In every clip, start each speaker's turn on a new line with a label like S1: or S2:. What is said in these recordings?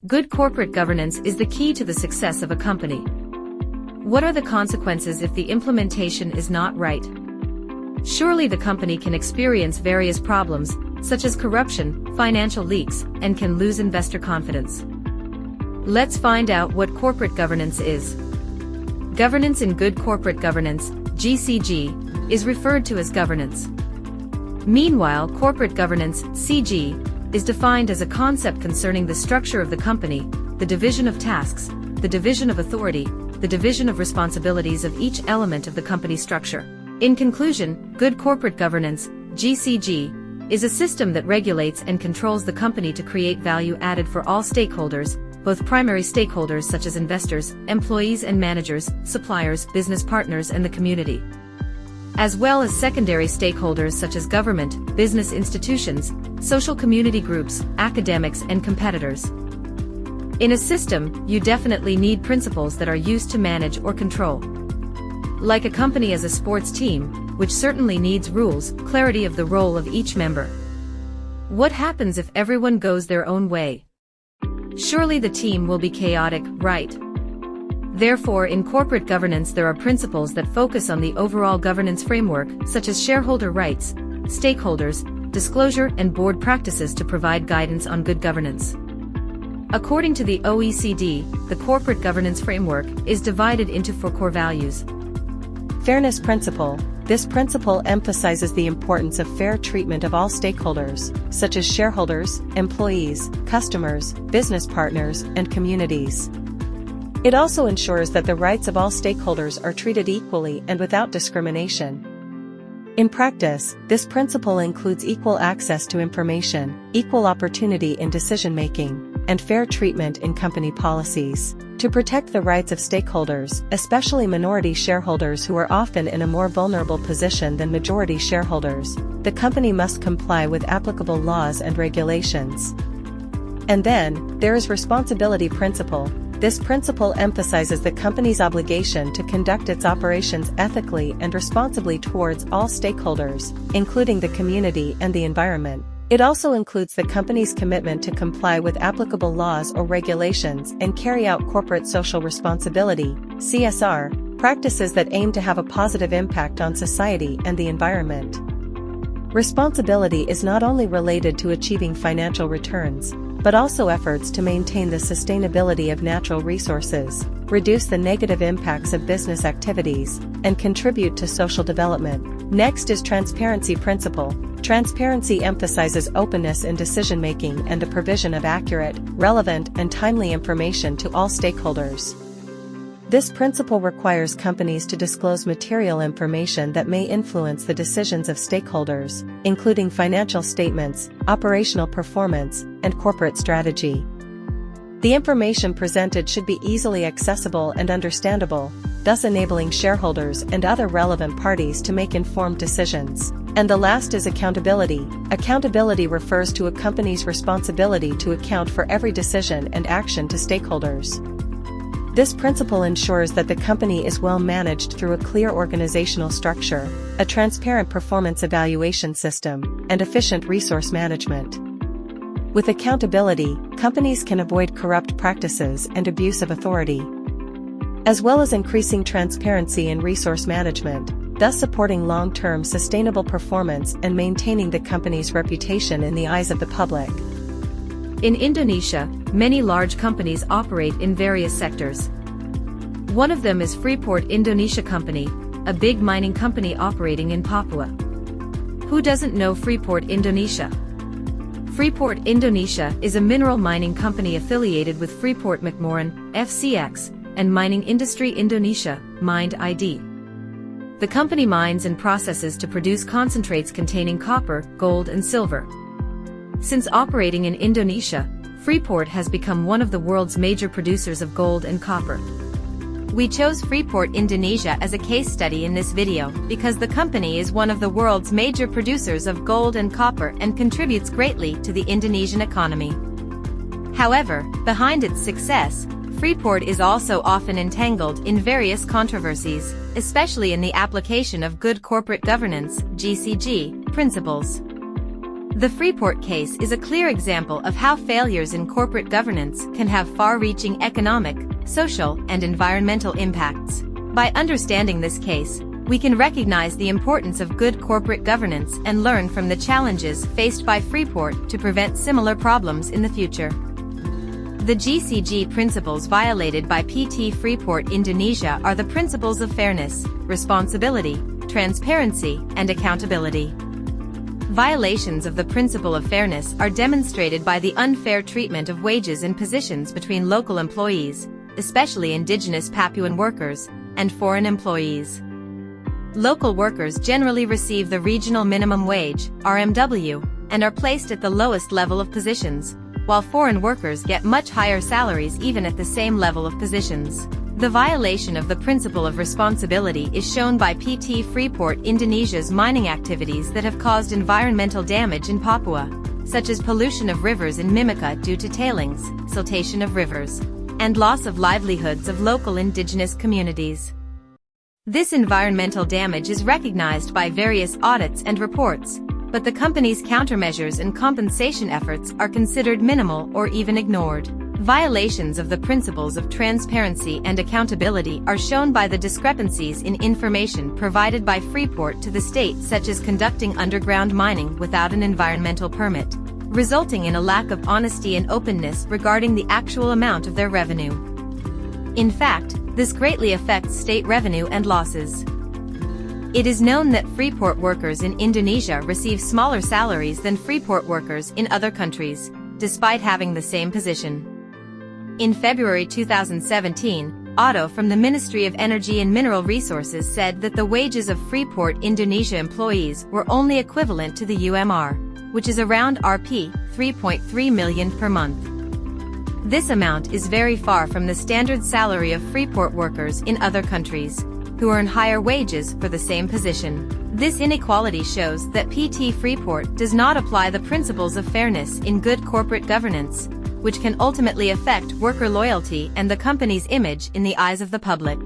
S1: Good corporate governance is the key to the success of a company. What are the consequences if the implementation is not right? Surely the company can experience various problems, such as corruption, financial leaks, and can lose investor confidence. Let's find out what corporate governance is. Governance in good corporate governance, GCG, is referred to as governance. Meanwhile, corporate governance, CG, is defined as a concept concerning the structure of the company, the division of tasks, the division of authority, the division of responsibilities of each element of the company structure. In conclusion, good corporate governance, GCG, is a system that regulates and controls the company to create value added for all stakeholders, both primary stakeholders such as investors, employees and managers, suppliers, business partners and the community, as well as secondary stakeholders such as government, business institutions, social community groups, academics and competitors. In a system, you definitely need principles that are used to manage or control. Like a company as a sports team, which certainly needs rules, clarity of the role of each member. What happens if everyone goes their own way? Surely the team will be chaotic, right? Therefore, in corporate governance there are principles that focus on the overall governance framework, such as shareholder rights, stakeholders, disclosure and board practices to provide guidance on good governance. According to the OECD, the corporate governance framework is divided into 4 core values.
S2: Fairness principle. This principle emphasizes the importance of fair treatment of all stakeholders, such as shareholders, employees, customers, business partners, and communities. It also ensures that the rights of all stakeholders are treated equally and without discrimination. In practice, this principle includes equal access to information, equal opportunity in decision-making, and fair treatment in company policies. To protect the rights of stakeholders, especially minority shareholders who are often in a more vulnerable position than majority shareholders, the company must comply with applicable laws and regulations. And then, there is responsibility principle. This principle emphasizes the company's obligation to conduct its operations ethically and responsibly towards all stakeholders, including the community and the environment. It also includes the company's commitment to comply with applicable laws or regulations and carry out corporate social responsibility, CSR, practices that aim to have a positive impact on society and the environment. Responsibility is not only related to achieving financial returns, but also efforts to maintain the sustainability of natural resources, reduce the negative impacts of business activities, and contribute to social development. Next is transparency principle. Transparency emphasizes openness in decision-making and the provision of accurate, relevant, and timely information to all stakeholders. This principle requires companies to disclose material information that may influence the decisions of stakeholders, including financial statements, operational performance, and corporate strategy. The information presented should be easily accessible and understandable, thus enabling shareholders and other relevant parties to make informed decisions. And the last is accountability. Accountability refers to a company's responsibility to account for every decision and action to stakeholders. This principle ensures that the company is well managed through a clear organizational structure, a transparent performance evaluation system, and efficient resource management. With accountability, companies can avoid corrupt practices and abuse of authority, as well as increasing transparency in resource management, thus supporting long-term sustainable performance and maintaining the company's reputation in the eyes of the public.
S1: In Indonesia, many large companies operate in various sectors. One of them is Freeport Indonesia Company, a big mining company operating in Papua. Who doesn't know Freeport Indonesia? Freeport Indonesia is a mineral mining company affiliated with Freeport-McMoRan, FCX, and Mining Industry Indonesia, MIND ID. The company mines and processes to produce concentrates containing copper, gold and silver. Since operating in Indonesia, Freeport has become one of the world's major producers of gold and copper. We chose Freeport Indonesia as a case study in this video because the company is one of the world's major producers of gold and copper and contributes greatly to the Indonesian economy. However, behind its success, Freeport is also often entangled in various controversies, especially in the application of good corporate governance, GCG, principles. The Freeport case is a clear example of how failures in corporate governance can have far-reaching economic, social, and environmental impacts. By understanding this case, we can recognize the importance of good corporate governance and learn from the challenges faced by Freeport to prevent similar problems in the future. The GCG principles violated by PT Freeport Indonesia are the principles of fairness, responsibility, transparency, and accountability. Violations of the principle of fairness are demonstrated by the unfair treatment of wages and positions between local employees, especially indigenous Papuan workers, and foreign employees. Local workers generally receive the regional minimum wage, RMW, and are placed at the lowest level of positions, while foreign workers get much higher salaries even at the same level of positions. The violation of the principle of responsibility is shown by PT Freeport Indonesia's mining activities that have caused environmental damage in Papua, such as pollution of rivers in Mimika due to tailings, siltation of rivers, and loss of livelihoods of local indigenous communities. This environmental damage is recognized by various audits and reports, but the company's countermeasures and compensation efforts are considered minimal or even ignored. Violations of the principles of transparency and accountability are shown by the discrepancies in information provided by Freeport to the state, such as conducting underground mining without an environmental permit, resulting in a lack of honesty and openness regarding the actual amount of their revenue. In fact, this greatly affects state revenue and losses. It is known that Freeport workers in Indonesia receive smaller salaries than Freeport workers in other countries, despite having the same position. In February 2017, Otto from the Ministry of Energy and Mineral Resources said that the wages of Freeport Indonesia employees were only equivalent to the UMR, which is around Rp. 3.3 million per month. This amount is very far from the standard salary of Freeport workers in other countries, who earn higher wages for the same position. This inequality shows that PT Freeport does not apply the principles of fairness in good corporate governance, which can ultimately affect worker loyalty and the company's image in the eyes of the public.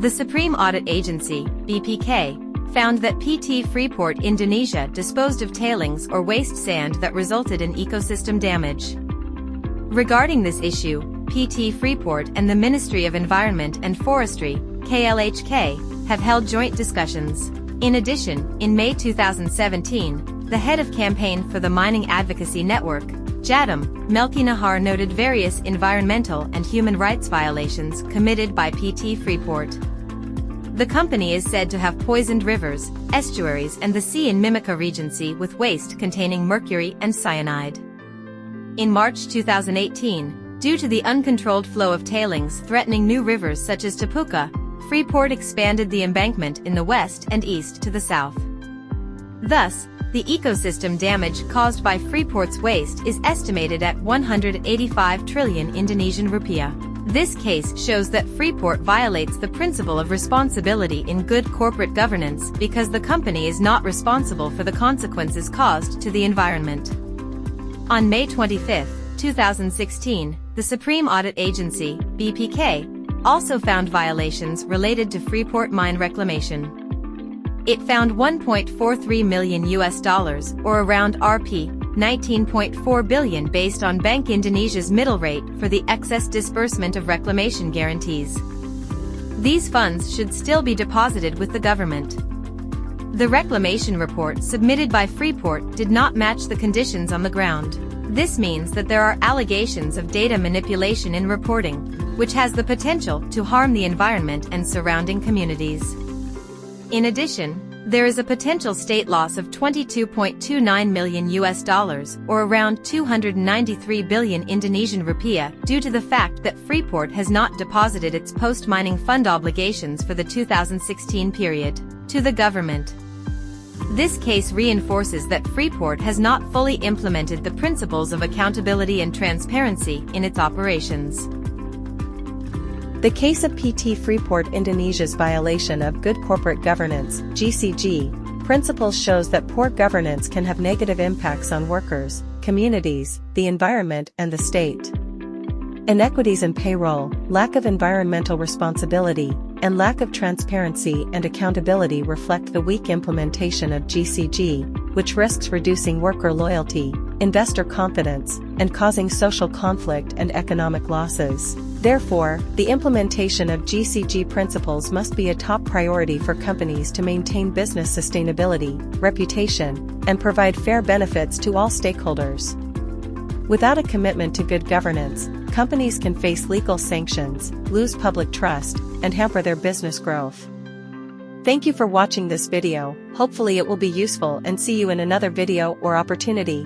S1: The Supreme Audit Agency, BPK, found that PT Freeport Indonesia disposed of tailings or waste sand that resulted in ecosystem damage. Regarding this issue, PT Freeport and the Ministry of Environment and Forestry, KLHK, have held joint discussions. In addition, in May 2017, the head of campaign for the Mining Advocacy Network, JADM, Melki Nahar, noted various environmental and human rights violations committed by PT Freeport. The company is said to have poisoned rivers, estuaries and the sea in Mimika Regency with waste containing mercury and cyanide. In March 2018, due to the uncontrolled flow of tailings threatening new rivers such as Tapuka, Freeport expanded the embankment in the west and east to the south. Thus, the ecosystem damage caused by Freeport's waste is estimated at 185 trillion Indonesian rupiah. This case shows that Freeport violates the principle of responsibility in good corporate governance because the company is not responsible for the consequences caused to the environment. On May 25, 2016, the Supreme Audit Agency, BPK, also found violations related to Freeport mine reclamation. It found $1.43 million or around Rp. 19.4 billion based on Bank Indonesia's middle rate for the excess disbursement of reclamation guarantees. These funds should still be deposited with the government. The reclamation report submitted by Freeport did not match the conditions on the ground. This means that there are allegations of data manipulation in reporting, which has the potential to harm the environment and surrounding communities. In addition, there is a potential state loss of $22.29 million or around 293 billion Indonesian rupiah due to the fact that Freeport has not deposited its post-mining fund obligations for the 2016 period to the government. This case reinforces that Freeport has not fully implemented the principles of accountability and transparency in its operations.
S2: The case of PT Freeport Indonesia's violation of good corporate governance, GCG, principles shows that poor governance can have negative impacts on workers, communities, the environment and the state. Inequities in payroll, lack of environmental responsibility, and lack of transparency and accountability reflect the weak implementation of GCG, which risks reducing worker loyalty, investor confidence, and causing social conflict and economic losses. Therefore, the implementation of GCG principles must be a top priority for companies to maintain business sustainability, reputation, and provide fair benefits to all stakeholders. Without a commitment to good governance, companies can face legal sanctions, lose public trust, and hamper their business growth. Thank you for watching this video. Hopefully it will be useful, and see you in another video or opportunity.